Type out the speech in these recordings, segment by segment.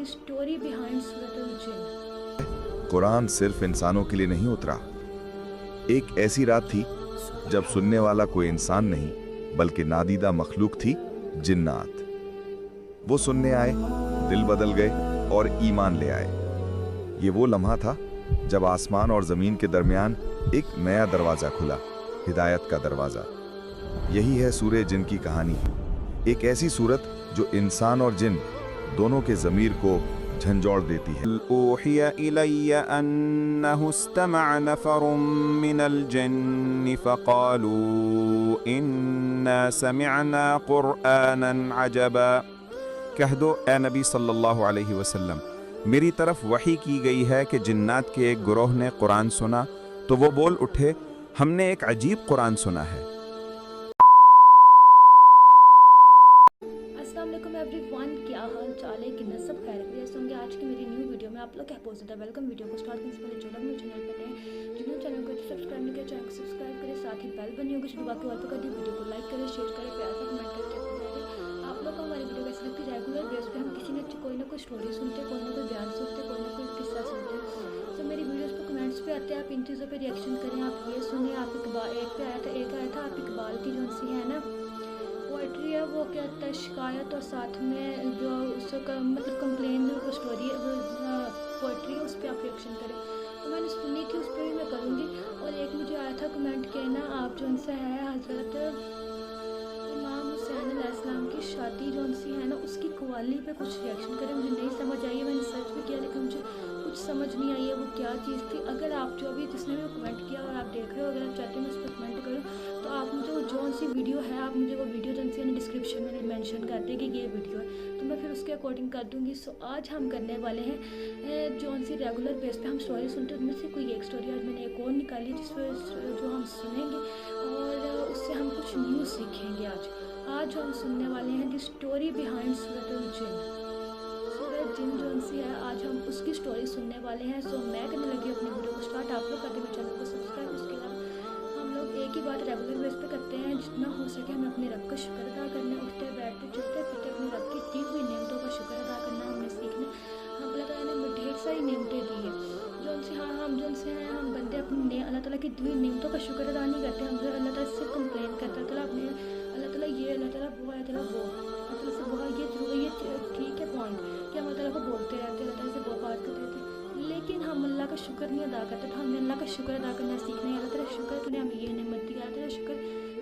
the story behind Surat al-Jinn. Quran सिर्फ इंसानों के लिए नहीं उतरा। एक ऐसी रात थी जब सुनने वाला कोई इंसान नहीं बल्कि नादीदा मखलूक थी, जिन्नात। वो सुनने आए, दिल बदल गए और ईमान ले आए। ये वो लम्हा था जब आसमान और जमीन के दरमियान एक नया दरवाजा खुला, हिदायत का दरवाजा। यही है सूरह जिन की कहानी, एक ऐसी सूरत जो इंसान और जिन दोनों के ज़मीर को झंझोड़ देती है। ऊहिया इलैया अन्नहु इस्तमअ नफरुम मिनल जिन्न फक़ालू इन्ना समिअना क़ुरआनन अजबा। कह दो ए नबी सल्लल्लाहु अलैहि वसल्लम, मेरी तरफ वही की गई है कि जिन्नात के एक गुरोह ने कुरान सुना तो वो बोल उठे, हमने एक अजीब कुरान सुना है। एवरीवन, क्या हाल चाल है कि सब खैरियत से होंगे। आज की मेरी न्यू वीडियो में आप लोग क्या पहुंच है। वेलकम। वीडियो को स्टार्ट करने से पहले जो लोग मेरे चैनल पर नए जिन्होंने चैनल को सब्सक्राइब नहीं किया, चैनल को सब्सक्राइब करें, साथ ही बेल बनी होगी जो बाकी वाल पर कर दी। वीडियो को लाइक करें, शेयर करें, प्यार से कमेंट करके आप लोग को हमारी वीडियो कैसी लगती है। रेगुलर बेस पे हम किसी न कोई ना कोई स्टोरी सुनते, कोई ना कोई बयान सुनते, कोई ना कोई किस्सा सुनते। तो मेरी वीडियोस पे कमेंट्स पे आते हैं, आप इन चीज़ों पे रिएक्शन करें। आप ये सुने, आप एक आया था आप इकबाल की जो सी है ना पोइट्री है, वो क्या होता है, शिकायत और साथ में जो उसका मतलब कंप्लेन जो स्टोरी पोइट्री है उस पर आप रिएक्शन करें। तो मैंने सुनी थी, उस पर भी मैं करूँगी। और एक मुझे आया था कमेंट के ना, आप जो उनसे है हज़रत इमाम हुसैन अलैहिस्सलाम की शादी जो उनसी है ना उसकी कवाली पे कुछ रिएक्शन करें। मुझे नहीं समझ आई है, मैंने सर्च भी किया लेकिन मुझे कुछ समझ नहीं आई है वो क्या चीज़ थी। अगर आप जो भी जिसने भी कमेंट किया और आप देख रहे हो, अगर आप चाहते हैं मैं उस पर कमेंट करूँ तो आप मुझे वो जो सी वीडियो है, आप मुझे वो वीडियो जो सी डिस्क्रिप्शन में मेंशन कर दें कि ये वीडियो है, तो मैं फिर उसके अकॉर्डिंग कर दूँगी। सो आज हम करने वाले हैं जो सी रेगुलर बेस पे हम स्टोरी सुनते हैं उनमें से कोई एक स्टोरी आज मैंने एक और निकाली जिस पर जो हम सुनेंगे और उससे हम कुछ न्यूज़ सीखेंगे। आज हम सुनने वाले हैं द स्टोरी बिहाइंड सूरत al-जिन। सूरत जिन जो सी है आज हम उसकी स्टोरी सुनने वाले हैं। सो मैं करने लगी अपनी वीडियो को स्टार्ट। आप लोग कर देंगे चैनल को सब्सक्राइब। उसके अलावा हम लोग एक ही बात रेगुलर बेस पे करते हैं, जितना हो सके हमें अपने रब का शुक्र अदा करना, उठते बैठते चलते फिरते अपने रब की दी हुई नेमतों का शुक्र अदा करना हमने सीखना। हम अल्लाह ताला ने हमें ढेर सारी नेमतें दी है जो उनसे हम हम बंदे अपनी अल्लाह ताला की दी हुई नेमतों का शुक्र अदा नहीं करते। हम अल्लाह ताला से कंप्लेन करते हैं, ताला अपने अल्लाह ताला ये, अल्लाह ताला वो, अल्लाह ताला वो, अल्लाह ताला से वो, ये ठीक है पॉइंट कि हम अल्लाह ताला को बोलते रहते, अल्लाह ताला से वो बात करते रहते, लेकिन हम अल्लाह का शुक्र नहीं अदा करते। तो हमें अल्लाह का शुक्र अदा करना सीखना है। अल्लाह ताला शुक्र तूने हमें ये नेमत दी, अल्लाह ताला शुक्र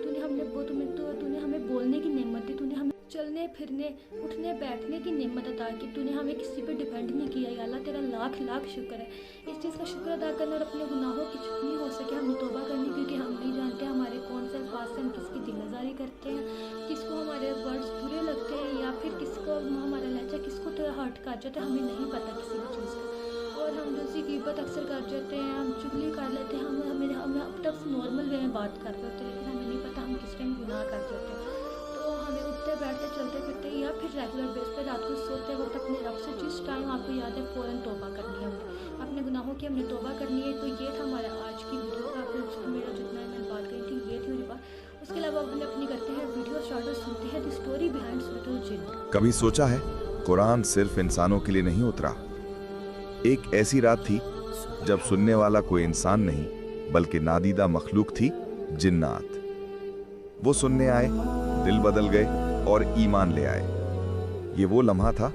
तूने हमें बोलने की नेमत दी, तूने हमें चलने फिरने उठने बैठने की नेमत अदा की, तूने हमें किसी पे डिपेंड नहीं किया। या अल्लाह तेरा लाख लाख शुक्र है। इस चीज़ का शुक्र अदा करना और अपने गुनाहों की जितनी हो सके हम तौबा करनी, क्योंकि हम नहीं जानते हमारे कौन से अल्फाज से हम किसकी दिलआज़ारी करते हैं, किसको हमारे वर्ड्स बुरे लगते हैं या फिर किसको हमारा लहजा किसको तो हर्ट कर जाता है, हमें नहीं पता किसी भी चीज़ का। और हम जो सी गिबत अक्सर कर जाते हैं, हम चुगली कर लेते हैं, हमें अब तक नॉर्मल वे में बात कर रहे होते हैं लेकिन हमें नहीं पता हम किस टाइम गुनाह कर जाते हैं। तो हमें उठते बैठते चलते फिरते या फिर रेगुलर बेस पे रात को सोते वक्त अपने रब से जिस टाइम आपको याद है फ़ौरन तौबा करनी है, हमने अपने गुनाहों की हमने तौबा करनी है। तो ये था हमारा आज की वीडियो का मेरा जितना मैंने बात करी थी ये थी मेरी बात। उसके अलावा अपने अपनी करते हैं वीडियो स्टार्टर सुनते हैं द स्टोरी बिहाइंड सूरत al-जिन। कभी सोचा है कुरान सिर्फ इंसानों के लिए नहीं उतरा। एक ऐसी रात थी जब सुनने वाला कोई इंसान नहीं बल्कि नादीदा मखलूक थी, जिन्नात। वो सुनने आए, दिल बदल गए और ईमान ले आए। ये वो लम्हा था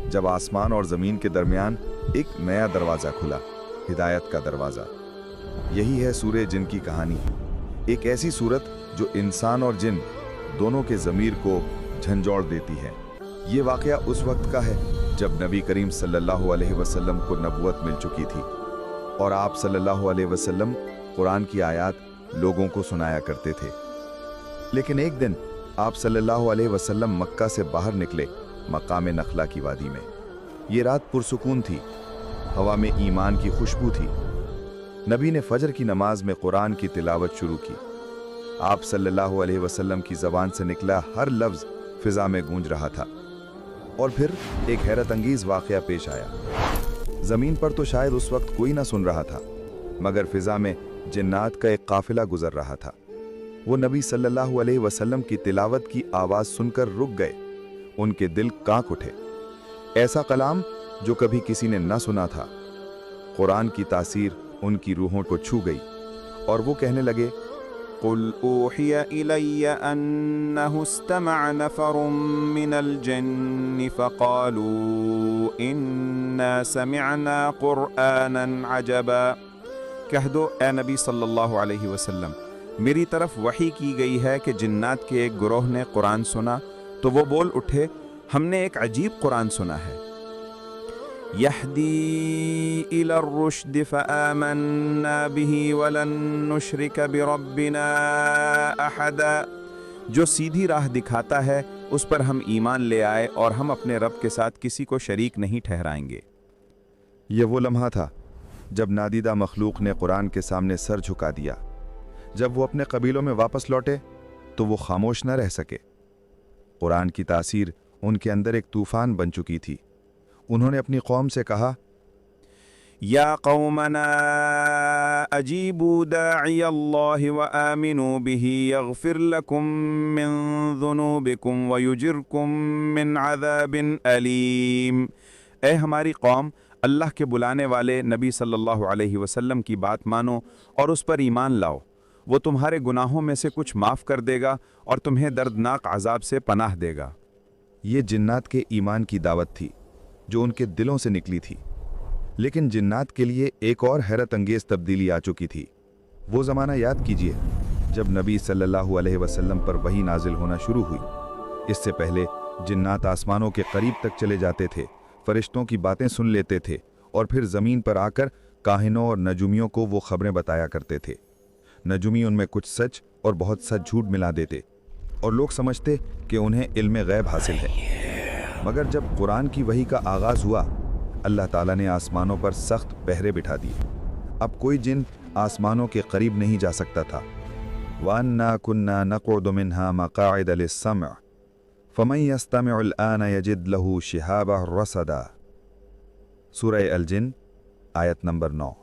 जब आसमान और जमीन के दरमियान एक नया दरवाजा खुला, हिदायत का दरवाजा। यही है सूरह जिन की कहानी, एक ऐसी सूरत जो इंसान और जिन दोनों के ज़मीर को झंझोड़ देती है। ये वाक़या उस वक्त का है जब नबी करीम सल्लल्लाहु अलैहि वसल्लम को नबूवत मिल चुकी थी और आप सल्लल्लाहु अलैहि वसल्लम कुरान की आयत लोगों को सुनाया करते थे। लेकिन एक दिन आप सल्लल्लाहु अलैहि वसल्लम मक्का से बाहर निकले मकाम नखला की वादी में। ये रात पुरसुकून थी, हवा में ईमान की खुशबू थी। नबी ने फजर की नमाज में कुरान की तिलावत शुरू की। आप सल्लल्लाहु अलैहि वसल्लम की ज़बान से निकला हर लफ्ज़ फिज़ा में गूंज रहा था। और फिर एक हैरत अंगीज़ वाक़या पेश आया। ज़मीन पर तो शायद उस वक्त कोई ना सुन रहा था, मगर फिज़ा में जिन्नात का एक काफ़िला गुजर रहा था। वो नबी सल्लल्लाहु अलैहि वसल्लम की तिलावत की आवाज़ सुनकर रुक गए, उनके दिल कांप उठे। ऐसा कलाम जो कभी किसी ने न सुना था। कुरान की तासीर उनकी रूहों को छू गई और वो कहने लगे, कुल ऊहिया इलैया अन्नहु इस्तमअ नफरुम मिनल जिन्नि फक़ालू इन्ना समिअना क़ुरआनन अजबा। कह दो ए नबी सल्लल्लाहु अलैहि वसल्लम, मेरी तरफ वही की गई है कि जिन्नात के एक गुरोह ने कुरान सुना तो वो बोल उठे, हमने एक अजीब कुरान सुना है। यहदी इलर रुश्द फआमन्ना बिही वलन नुश्रिक बिरब्बिना अहदा। जो सीधी राह दिखाता है उस पर हम ईमान ले आए और हम अपने रब के साथ किसी को शरीक नहीं ठहराएंगे। ये वो लम्हा था जब नादीदा मखलूक ने कुरान के सामने सर झुका दिया। जब वो अपने कबीलों में वापस लौटे तो वो खामोश न रह सके। कुरान की तासीर उनके अंदर एक तूफान बन चुकी थी। उन्होंने अपनी कौम से कहा, या कौमना अजीबू दाई अल्लाह व आमिनू बिही यगफिर लकुम मिन ज़ुनूबिकुम व युजिरकुम मिन अज़ाबिन अलीम। ए हमारी कौम, अल्लाह के बुलाने वाले नबी सल्लल्लाहु अलैहि वसल्लम की बात मानो और उस पर ईमान लाओ। वो तुम्हारे गुनाहों में से कुछ माफ़ कर देगा और तुम्हें दर्दनाक अजाब से पनाह देगा। ये जिन्नात के ईमान की दावत थी जो उनके दिलों से निकली थी। लेकिन जिन्नात के लिए एक और हैरत अंगेज तब्दीली आ चुकी थी। वो ज़माना याद कीजिए जब नबी सल्लल्लाहु अलैहि वसल्लम पर वही नाजिल होना शुरू हुई। इससे पहले जिन्नात आसमानों के करीब तक चले जाते थे, फरिश्तों की बातें सुन लेते थे और फिर ज़मीन पर आकर काहिनों और नजूमियों को वो खबरें बताया करते थे। नजूमी उनमें कुछ सच और बहुत सा झूठ मिला देते और लोग समझते कि उन्हें इल्म गैब हासिल है। मगर जब कुरान की वही का आगाज़ हुआ, अल्लाह ताला ने आसमानों पर सख्त पहरे बिठा दिए। अब कोई जिन आसमानों के करीब नहीं जा सकता था। वअन्ना कुन्ना नक़उदु मिन्हा मक़ाइद लिस्सम' फमन यस्तमि'ुल आना यजिद लहू शिहाबा रसदा। सूरह अल-जिन आयत नंबर 9।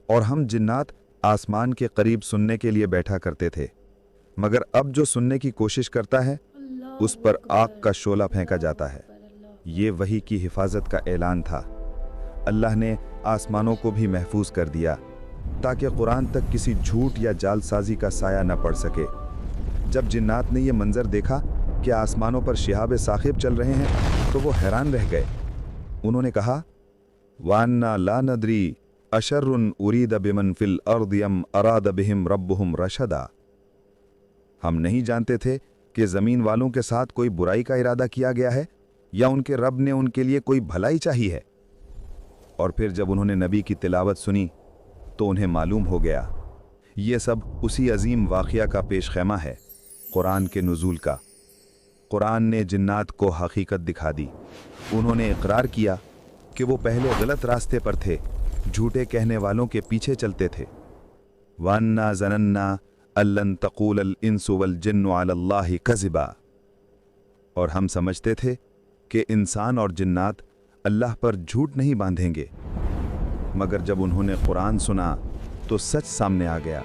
और हम जिन्नात आसमान के करीब सुनने के लिए बैठा करते थे, मगर अब जो सुनने की कोशिश करता है उस पर आग का शोला फेंका जाता है। ये वही की हिफाजत का ऐलान था। अल्लाह ने आसमानों को भी महफूज कर दिया ताकि कुरान तक किसी झूठ या जालसाजी का साया न पड़ सके। जब जिन्नात ने यह मंजर देखा कि आसमानों पर शिहाब साखिब चल रहे हैं तो वो हैरान रह गए। उन्होंने कहा, वान्ना ला नदरी अशर्रुन उरीद बिमन फिल अर्द यम अराद बिहिम रब्बुहुम रशदा। हम नहीं जानते थे कि ज़मीन वालों के साथ कोई बुराई का इरादा किया गया है या उनके रब ने उनके लिए कोई भलाई चाही है। और फिर जब उन्होंने नबी की तिलावत सुनी तो उन्हें मालूम हो गया ये सब उसी अजीम वाक़या का पेश खैमा है, कुरान के नुज़ूल का। कुरान ने जिन्नात को हकीकत दिखा दी। उन्होंने इकरार किया कि वो पहले गलत रास्ते पर थे, झूठे कहने वालों के पीछे चलते थे। वन्ना ज़नन्ना अल्लन तक़ूलल इंसु वल जिन्नु अलल्लाहि कज़िबा। और हम समझते थे कि इंसान और जिन्नात अल्लाह पर झूठ नहीं बांधेंगे। मगर जब उन्होंने कुरान सुना तो सच सामने आ गया।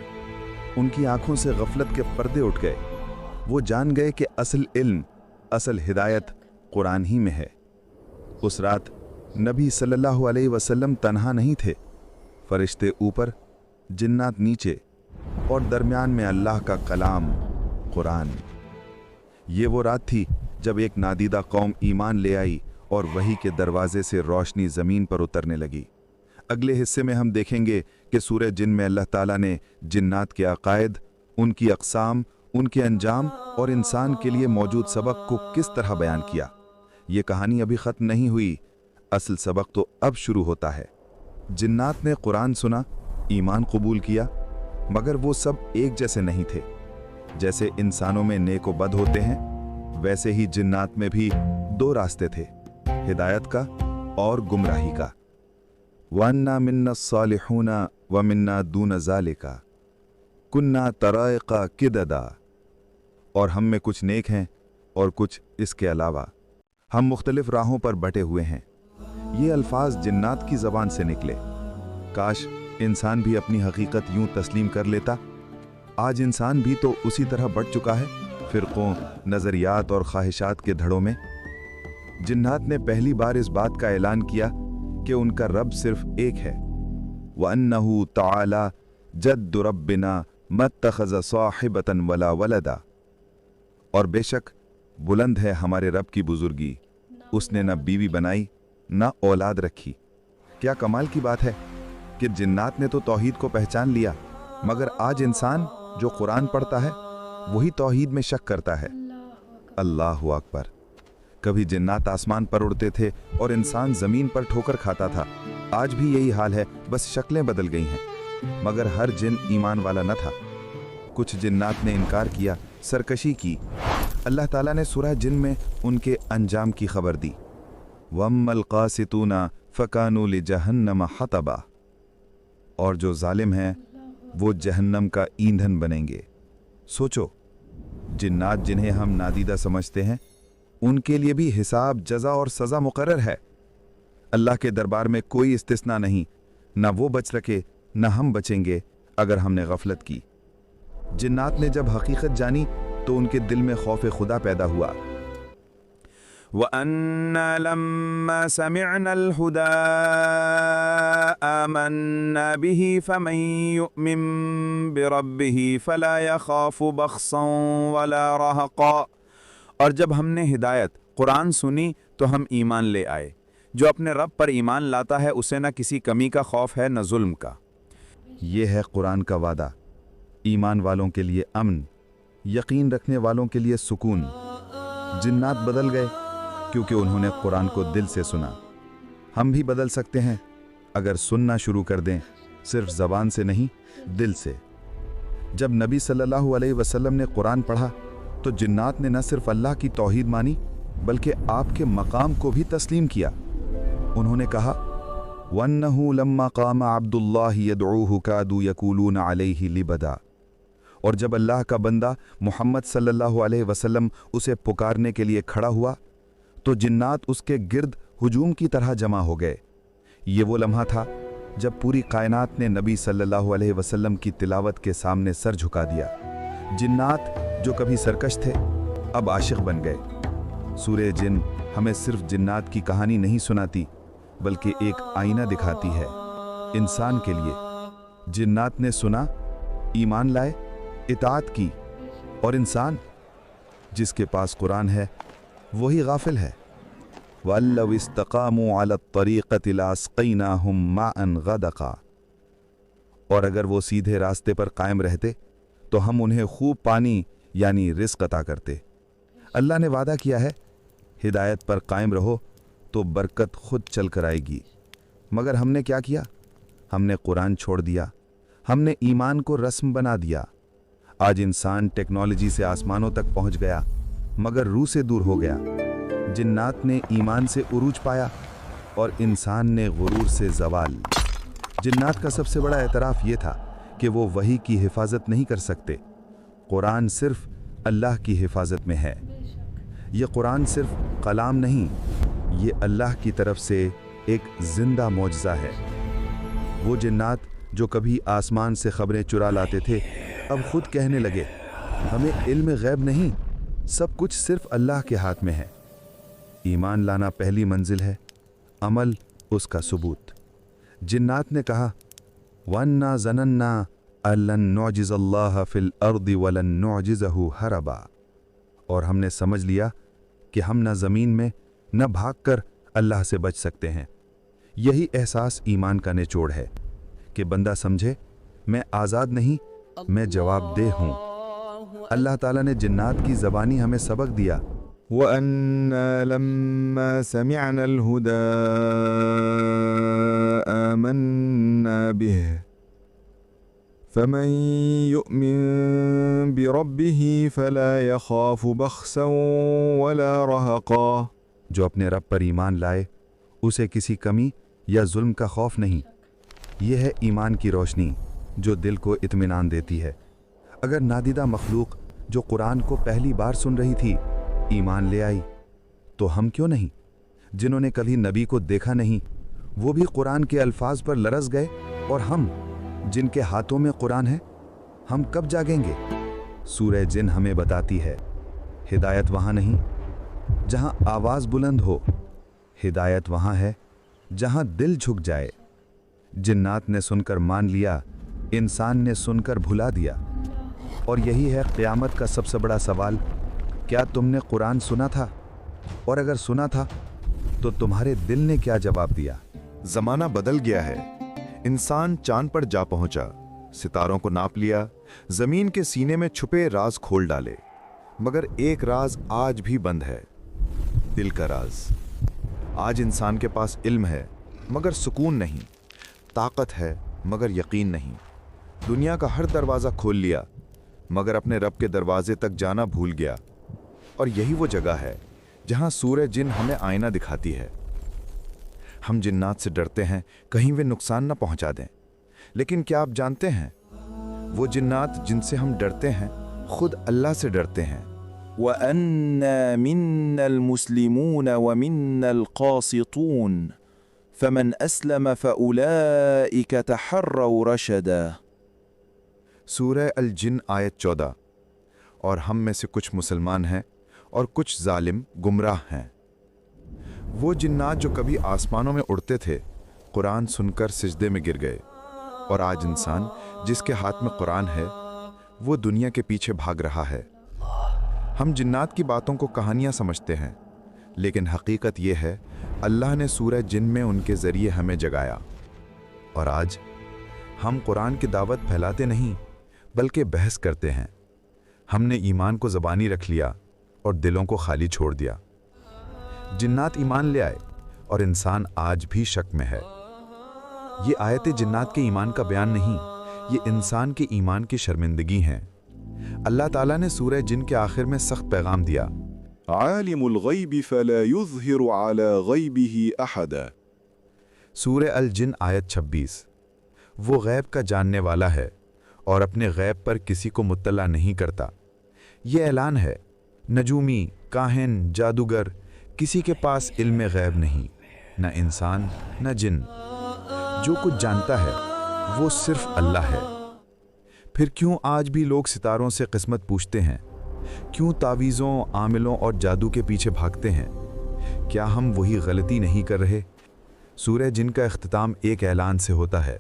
उनकी आंखों से गफलत के पर्दे उठ गए। वो जान गए कि असल इल्म, असल हिदायत कुरान ही में है। उस रात नबी सल्लल्लाहु अलैहि वसल्लम तन्हा नहीं थे। फरिश्ते ऊपर, जिन्नात नीचे और दरमियान में अल्लाह का कलाम कुरान। ये वो रात थी जब एक नादीदा कौम ईमान ले आई और वही के दरवाजे से रोशनी ज़मीन पर उतरने लगी। अगले हिस्से में हम देखेंगे कि सूरह जिन में अल्लाह ताला ने जिन्नात के अकायद, उनकी अक़साम, उनके अंजाम और इंसान के लिए मौजूद सबक को किस तरह बयान किया। ये कहानी अभी ख़त्म नहीं हुई, असल सबक तो अब शुरू होता है। जिन्नात ने कुरान सुना, ईमान कबूल किया, मगर वो सब एक जैसे नहीं थे। जैसे इंसानों में नेक व बद होते हैं, वैसे ही जिन्नात में भी दो रास्ते थे, हिदायत का और गुमराही का। वन्ना मिन्ना सालिहूना व मिन्ना दून ज़ालिका कुन्ना तराइक़ा किददा। और हम में कुछ नेक हैं और कुछ इसके अलावा। हम मुख्तलिफ राहों पर बटे हुए हैं। ये अल्फाज जिन्नात की ज़बान से निकले। काश इंसान भी अपनी हकीकत यूं तस्लीम कर लेता। आज इंसान भी तो उसी तरह बढ़ चुका है, फ़िरक़ों, नज़रियात और ख्वाहिशात के धड़ों में। जिन्नात ने पहली बार इस बात का ऐलान किया कि उनका रब सिर्फ एक है। वअन्नहु तआला जद्दु रब्बिना मत्तखज़ साहिबतन वला वलदा, और बेशक बुलंद है हमारे रब की बुजुर्गी, उसने न बीवी बनाई न औलाद रखी। क्या कमाल की बात है कि जिन्नात ने तो तौहीद को पहचान लिया, मगर आज इंसान जो कुरान पढ़ता है वही तौहीद में शक करता है। अल्लाहु अकबर। कभी जिन्नात आसमान पर उड़ते थे और इंसान जमीन पर ठोकर खाता था। आज भी यही हाल है, बस शक्लें बदल गई हैं। मगर हर जिन ईमान वाला न था। कुछ जिन्नात ने इनकार किया, सरकशी की। अल्लाह ताला ने सूरह जिन में उनके अंजाम की खबर दी। वम्मल क़ासितूना फ़कानू लिजहन्नम हतबा, और जो जालिम हैं वो जहन्नम का ईंधन बनेंगे। सोचो, जिन्नात जिन्हें हम नादीदा समझते हैं उनके लिए भी हिसाब, जज़ा और सज़ा मुकर्रर है। अल्लाह के दरबार में कोई इस्तिस्ना नहीं, न वो बच सके न हम बचेंगे अगर हमने गफलत की। जिन्नात ने जब हकीकत जानी तो उनके दिल में खौफ खुदा पैदा हुआ। वअन्ना लम्मा समिअनल हुदा आमन्ना बिही फमन युमिन बिरब्बिही फला यखाफु बख्सन वला रहक़ा, और जब हमने हिदायत कुरान सुनी तो हम ईमान ले आए। जो अपने रब पर ईमान लाता है उसे न किसी कमी का खौफ है न जुल्म का। ये है कुरान का वादा, ईमान वालों के लिए अमन, यकीन रखने वालों के लिए सुकून। जिन्नात बदल गए क्योंकि उन्होंने कुरान को दिल से सुना। हम भी बदल सकते हैं अगर सुनना शुरू कर दें, सिर्फ ज़बान से नहीं, दिल से। जब नबी सल्लल्लाहु अलैहि वसल्लम ने कुरान पढ़ा तो जिन्नात ने न सिर्फ अल्लाह की तौहीद मानी बल्कि आपके मकाम को भी तस्लीम किया। उन्होंने कहा, वन्नहु लम्मा क़ामा अब्दुल्लाहि यदऊहु कादू यकूलून अलैहि लिबदा, और जब अल्लाह का बंदा मोहम्मद सल्लल्लाहु अलैहि वसल्लम उसे पुकारने के लिए खड़ा हुआ तो जिन्नात उसके गिर्द हुजूम की तरह जमा हो गए। ये वो लम्हा था जब पूरी कायनात ने नबी सल्लल्लाहु अलैहि वसल्लम की तिलावत के सामने सर झुका दिया। जिन्नात जो कभी सरकश थे अब आशिक बन गए। सूरह जिन हमें सिर्फ जिन्नात की कहानी नहीं सुनाती बल्कि एक आईना दिखाती है इंसान के लिए। जिन्नात ने सुना, ईमान लाए, इताअत की, और इंसान जिसके पास कुरान है वही गाफिल है। वल्लव इस्तकामू अला तरीक़ति लास्क़ैनाहुम माअन गदक़ा, और अगर वो सीधे रास्ते पर कायम रहते तो हम उन्हें खूब पानी यानी रिज़्क़ अता करते। अल्लाह ने वादा किया है, हिदायत पर कायम रहो तो बरकत खुद चल कर आएगी। मगर हमने क्या किया? हमने कुरान छोड़ दिया, हमने ईमान को रस्म बना दिया। आज इंसान टेक्नोलॉजी से आसमानों तक पहुंच गया मगर रूह से दूर हो गया। जिन्नात ने ईमान से उरूज पाया और इंसान ने गुरूर से जवाल। जिन्नात का सबसे बड़ा एतराफ़ ये था कि वो वही की हिफाजत नहीं कर सकते। कुरान सिर्फ अल्लाह की हिफाजत में है। ये कुरान सिर्फ कलाम नहीं, ये अल्लाह की तरफ से एक जिंदा मौजज़ा है। वो जिन्नात जो कभी आसमान से खबरें चुरा लाते थे अब खुद कहने लगे, हमें इल्म गैब नहीं, सब कुछ सिर्फ अल्लाह के हाथ में है। ईमान लाना पहली मंजिल है, अमल उसका सबूत। जिन्नात ने कहा, वन्ना ज़नन्ना अल्लन नुअजिज़ल्लाह फिल अर्दि वलन नुअजिज़हु हरबा, और हमने समझ लिया कि हम न ज़मीन में न भागकर अल्लाह से बच सकते हैं। यही एहसास ईमान का निचोड़ है कि बंदा समझे, मैं आज़ाद नहीं, मैं जवाबदेह हूँ। अल्लाह ताला ने जिन्नात की ज़बानी हमें सबक दिया। वअन्ना लम्मा समिअनल हुदा आमन्ना बिही फमन युमिन बिरब्बिही फला यखाफु बख्सन वला रहक़ा, जो अपने रब पर ईमान लाए उसे किसी कमी या जुल्म का खौफ नहीं। यह है ईमान की रोशनी जो दिल को इत्मीनान देती है। अगर नादीदा मखलूक जो कुरान को पहली बार सुन रही थी ईमान ले आई तो हम क्यों नहीं? जिन्होंने कभी नबी को देखा नहीं वो भी कुरान के अल्फाज पर लरज़ गए, और हम जिनके हाथों में कुरान है हम कब जागेंगे? सूरह जिन हमें बताती है, हिदायत वहाँ नहीं, जहां आवाज बुलंद हो। हिदायत वहां है जहां दिल झुक जाए। जिन्नात ने सुनकर मान लिया, इंसान ने सुनकर भुला दिया। और यही है क़यामत का सबसे बड़ा सवाल, क्या तुमने कुरान सुना था? और अगर सुना था तो तुम्हारे दिल ने क्या जवाब दिया? जमाना बदल गया है। इंसान चांद पर जा पहुंचा, सितारों को नाप लिया, जमीन के सीने में छुपे राज खोल डाले, मगर एक राज आज भी बंद है, दिल का राज। आज इंसान के पास इल्म है मगर सुकून नहीं, ताकत है मगर यकीन नहीं। दुनिया का हर दरवाज़ा खोल लिया मगर अपने रब के दरवाजे तक जाना भूल गया। और यही वो जगह है जहां सूरह जिन हमें आईना दिखाती है। हम जिन्नात से डरते हैं कहीं वे नुकसान न पहुंचा दें, लेकिन क्या आप जानते हैं वो जिन्नात जिनसे हम डरते हैं खुद अल्लाह से डरते हैं। وَأَنَّا مِنَّا الْمُسْلِمُونَ وَمِنَّا الْقَاسِطُونَ فَمَنْ أَسْلَمَ فَأُولَئِكَ تَحَرَّوْا رَشَدًا۔ सूरह अल जिन आयत 14। और हम में से कुछ मुसलमान हैं और कुछ जालिम गुमराह हैं। वो जिन्नात जो कभी आसमानों में उड़ते थे, कुरान सुनकर सिजदे में गिर गए। और आज इंसान जिसके हाथ में कुरान है वो दुनिया के पीछे भाग रहा है। हम जिन्नात की बातों को कहानियां समझते हैं, लेकिन हकीकत ये है अल्लाह ने सूरह जिन में उनके ज़रिए हमें जगाया। और आज हम कुरान की दावत फैलाते नहीं बल्कि बहस करते हैं। हमने ईमान को ज़बानी रख लिया और दिलों को खाली छोड़ दिया। जिन्नात ईमान ले आए और इंसान आज भी शक में है। ये आयतें जिन्नात के ईमान का बयान नहीं, ये इंसान के ईमान की शर्मिंदगी हैं। अल्लाह ताला ने सूरह जिन के आखिर में सख्त पैगाम दिया, आलिमुल गैबि फला युज़हिरु अला गैबिही अहदा। सूरह अल जिन आयत 26। वो गैब का जानने वाला है और अपने गैब पर किसी को मुत्तला नहीं करता। ये ऐलान है, नजूमी, काहिन, जादूगर, किसी के पास इल्म गैब नहीं, न इंसान न जिन। जो कुछ जानता है वो सिर्फ अल्लाह है। फिर क्यों आज भी लोग सितारों से किस्मत पूछते हैं? क्यों तावीज़ों, आमिलों और जादू के पीछे भागते हैं? क्या हम वही गलती नहीं कर रहे? सूरह जिन का इख्तिताम एक ऐलान से होता है,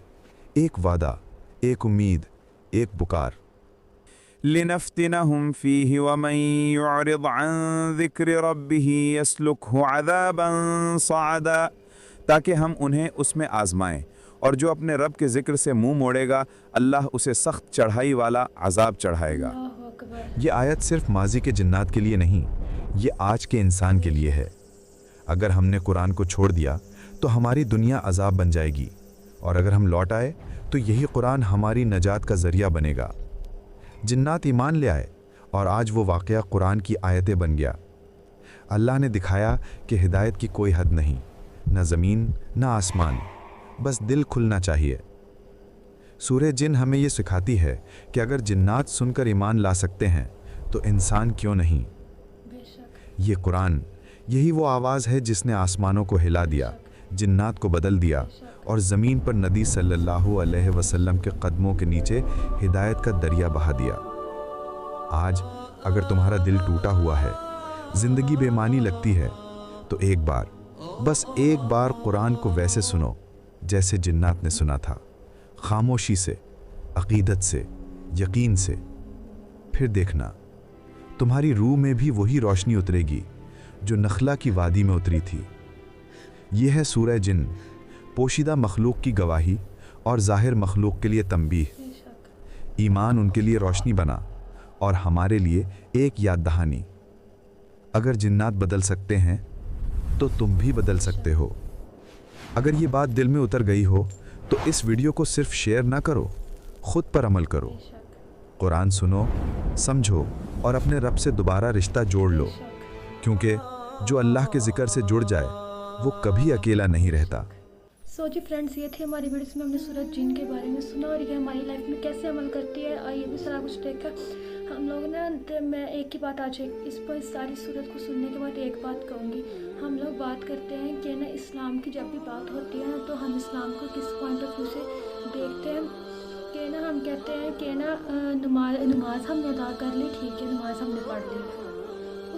एक वादा, एक उम्मीद, एक पुकार। लिनफ्तिनहुम फीहि वमन युअरिद अन ज़िक्रि रब्बिही यसलुकहु अज़ाबन सअदा, ताकि हम उन्हें उसमें आजमाएं, और जो अपने रब के ज़िक्र से मुंह मोड़ेगा अल्लाह उसे सख्त चढ़ाई वाला अजाब चढ़ाएगा। ये आयत सिर्फ माजी के जिन्नात के लिए नहीं, ये आज के इंसान के लिए है। अगर हमने कुरान को छोड़ दिया तो हमारी दुनिया अजाब बन जाएगी, और अगर हम लौट आए तो यही कुरान हमारी नजात का ज़रिया बनेगा। जिन्नात ईमान ले आए और आज वो वाक़या कुरान की आयतें बन गया। अल्लाह ने दिखाया कि हिदायत की कोई हद नहीं, न ज़मीन न आसमान, बस दिल खुलना चाहिए। सूरह जिन हमें ये सिखाती है कि अगर जिन्नात सुनकर ईमान ला सकते हैं तो इंसान क्यों नहीं। ये कुरान, यही वो आवाज़ है जिसने आसमानों को हिला दिया, जिन्नात को बदल दिया और ज़मीन पर नबी सल्लल्लाहु अलैहि वसल्लम के कदमों के नीचे हिदायत का दरिया बहा दिया। आज अगर तुम्हारा दिल टूटा हुआ है, ज़िंदगी बेमानी लगती है, तो एक बार, बस एक बार कुरान को वैसे सुनो जैसे जिन्नात ने सुना था, खामोशी से, अकीदत से, यकीन से। फिर देखना तुम्हारी रूह में भी वही रोशनी उतरेगी जो नखला की वादी में उतरी थी। यह है सूरह जिन, पोशीदा मखलूक की गवाही और ज़ाहिर मखलूक के लिए तंबीह। ईमान उनके लिए रोशनी बना और हमारे लिए एक याद दहानी। अगर जिन्नात बदल सकते हैं तो तुम भी बदल सकते हो। अगर ये बात दिल में उतर गई हो तो इस वीडियो को सिर्फ शेयर ना करो, खुद पर अमल करो। कुरान सुनो, समझो और अपने रब से दोबारा रिश्ता जोड़ लो, क्योंकि जो अल्लाह के ज़िक्र से जुड़ जाए वो कभी अकेला नहीं रहता। सो जी फ्रेंड्स, ये थी हमारी वीडियो में हमने सूरह जिन के बारे में सुना और ये हमारी लाइफ में कैसे अमल करती है, आइए भी सारा कुछ देखा हम लोग ना। मैं एक ही बात आज इस पर सारी सूरत को सुनने के बाद एक बात कहूँगी। हम लोग बात करते हैं कि ना इस्लाम की जब भी बात होती है ना, तो हम इस्लाम को किस पॉइंट ऑफ व्यू से देखते हैं कि ना हम कहते हैं कि ना नमाज हमने अदा कर ली, ठीक है, नमाज हमने पढ़ ली,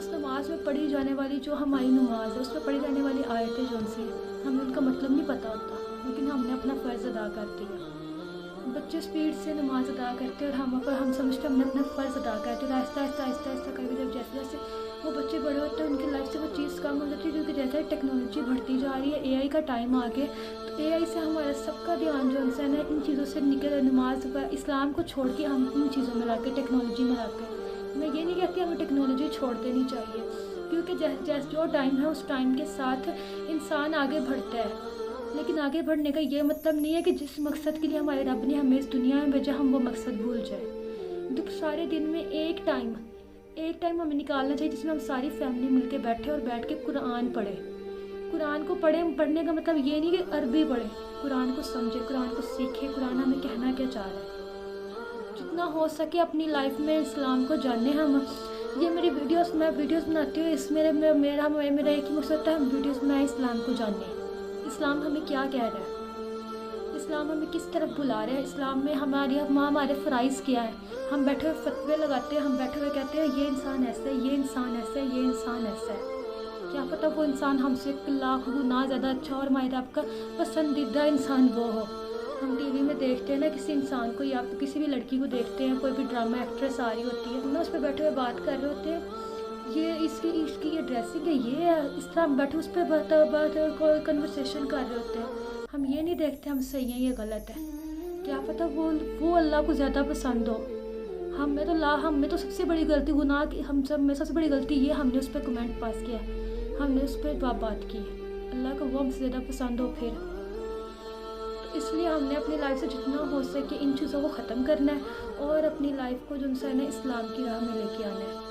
उस नमाज में पढ़ी जाने वाली जो हमारी नमाज है, उसमें पढ़ी जाने वाली आयतें जो सी हमें उनका मतलब नहीं पता होता, लेकिन हमने अपना फ़र्ज़ अदा कर दिया। बच्चे स्पीड से नमाज अदा करते हैं और हम समझते हैं हमने अपना फ़र्ज़ अदा करते हैं। आहिस्ता आहिस्ता आहिस्ता आहिस्ता करके जब जैसे जैसे वो बच्चे बड़े होते हैं उनकी लाइफ से वो चीज़ कम हो जाती है, क्योंकि जैसे टेक्नोलॉजी बढ़ती जा रही है, AI का टाइम आ गया, तो AI से हमारा सबका ध्यान जो है ना इन चीज़ों से निकल, नमाज व इस्लाम को छोड़ के हम इन चीज़ों में ला के टेक्नोलॉजी में ला के। मैं ये नहीं कहती हमें टेक्नोलॉजी छोड़ देनी चाहिए, क्योंकि जैसे जो टाइम है उस टाइम के साथ इंसान आगे बढ़ता है, लेकिन आगे बढ़ने का ये मतलब नहीं है कि जिस मकसद के लिए हमारे रब ने हमें इस दुनिया में भेजा हम वो मकसद भूल जाए। तो सारे दिन में एक टाइम हमें निकालना चाहिए जिसमें हम सारी फैमिली मिलके बैठे और बैठ के कुरान पढ़े। कुरान को पढ़ने का मतलब ये नहीं कि अरबी पढ़े, कुरान को समझे, कुरान को सीखे, कुरान हमें कहना क्या चाह रहा है। जितना हो सके अपनी लाइफ में इस्लाम को जाने हम। ये मेरी मैं वीडियोस बनाती हूँ, इसमें मेरा एक ही मकसद है, हम वीडियोस में इस्लाम को जाने। इस्लाम हमें क्या कह रहा है, इस्लाम हमें किस तरफ बुला रहा है, इस्लाम में हमारे फ़राइज़ क्या है। हम बैठे हुए फतवे लगाते हैं, हम बैठे हुए कहते हैं ये इंसान ऐसा है, ये इंसान ऐसा है, ये इंसान ऐसा है। क्या पता वो इंसान हमसे लाख गुना ज़्यादा अच्छा और हमारे रब का पसंदीदा इंसान वो हो। हम टीवी में देखते हैं ना किसी इंसान को, या किसी भी लड़की को देखते हैं, कोई भी ड्रामा एक्ट्रेस आ रही होती है ना, उस पर बैठे हुए बात कर रहे होते हैं, ये इसकी ये ड्रेसिंग है, ये है, इस तरह हम बैठे उस पर बात कन्वर्सेशन कर रहे होते हैं। हम ये नहीं देखते हम सही हैं ये गलत है। क्या पता वो अल्लाह को ज़्यादा पसंद हो। हमें तो सबसे बड़ी गलती गुनाह की में सबसे बड़ी गलती ये हमने उस पर कमेंट पास किया, हमने उस पर बात की। अल्लाह को वो हमसे ज़्यादा पसंद हो फिर, तो इसलिए हमने अपनी लाइफ से जितना हो सके इन चीज़ों को ख़त्म करना है और अपनी लाइफ को जो है ना इस्लाम की राह में लेके आना है।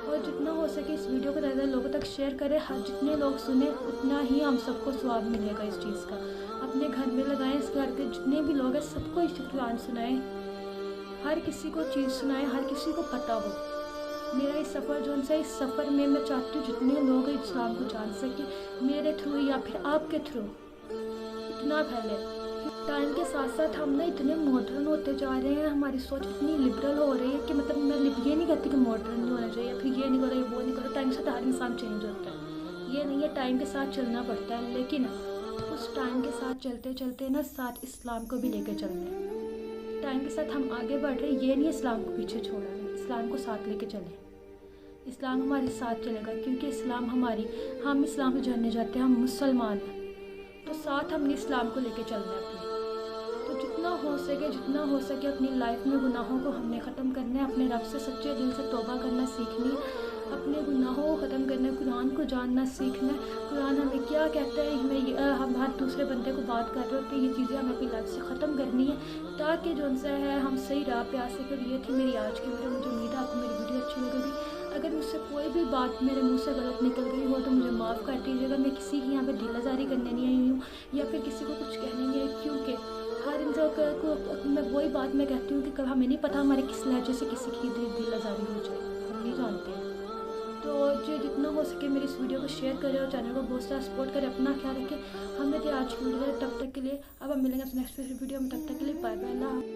और जितना हो सके इस वीडियो को ज़्यादा लोगों तक शेयर करें। जितने लोग सुने उतना ही हम सबको स्वाब मिलेगा इस चीज़ का। अपने घर में लगाएं, इस घर के जितने भी लोग हैं सबको इस कुरान सुनाएं, हर किसी को चीज़ सुनाएं, हर किसी को पता हो। मेरा इस सफ़र जो है, इस सफ़र में मैं चाहती हूँ जितने लोग इस्लाम को जान सकें, मेरे थ्रू या फिर आपके थ्रू इतना फैले। टाइम के साथ साथ हम ना इतने मॉडर्न होते जा रहे हैं, हमारी सोच इतनी लिबरल हो रही है कि मतलब मैं ये नहीं कहती कि मॉडर्न नहीं होना चाहिए, फिर ये नहीं करो, वो नहीं करो। टाइम के साथ हर इंसान चेंज होता है, ये नहीं है, टाइम के साथ चलना पड़ता है, लेकिन उस टाइम के साथ चलते चलते ना साथ इस्लाम को भी लेके चलना है। टाइम के साथ हम आगे बढ़ रहे हैं, ये नहीं इस्लाम को पीछे छोड़ना है, इस्लाम को साथ लेके चलें। इस्लाम हमारे साथ चलेगा, क्योंकि हम इस्लाम को जानने जाते हैं, हम मुसलमान हैं, तो साथ हमने इस्लाम को लेके चलना है अपने। तो जितना हो सके अपनी लाइफ में गुनाहों को हमने ख़त्म करना है, अपने रब से सच्चे दिल से तौबा करना सीखनी है, अपने गुनाहों को ख़त्म करना है, कुरान को जानना सीखना है। कुरान हमें क्या कहता है, हम हर दूसरे बंदे को बात कर रहे होते हैं, ये चीज़ें हमें अपनी लाइफ से ख़त्म करनी है, ताकि जो है हम सही राह पे आ सकें। ये थी मेरी आज की वीडियो। मुझे उम्मीद है आपको मेरी वीडियो अच्छी लगेगी। अगर मुझसे कोई भी बात मेरे मुंह से गलत निकल गई हो तो मुझे माफ़ कर दीजिएगा। मैं किसी की यहाँ पे दिलाजारी करने नहीं आई हूँ या फिर किसी को कुछ कहने नहीं आई, क्योंकि हर इंसान को मैं वही बात मैं कहती हूँ कि कल हमें नहीं पता हमारे किस लहजे से किसी की दिलाजारी हो जाए, हम नहीं जानते हैं। तो जो जितना हो सके मेरी इस वीडियो को शेयर करें और चैनल को बहुत सारा सपोर्ट करें, अपना ख्याल रखें। हमें तो आज की वीडियो तब तक के लिए, अब हम मिलेंगे नेक्स्ट वीडियो में, तब तक के लिए बाय बाय।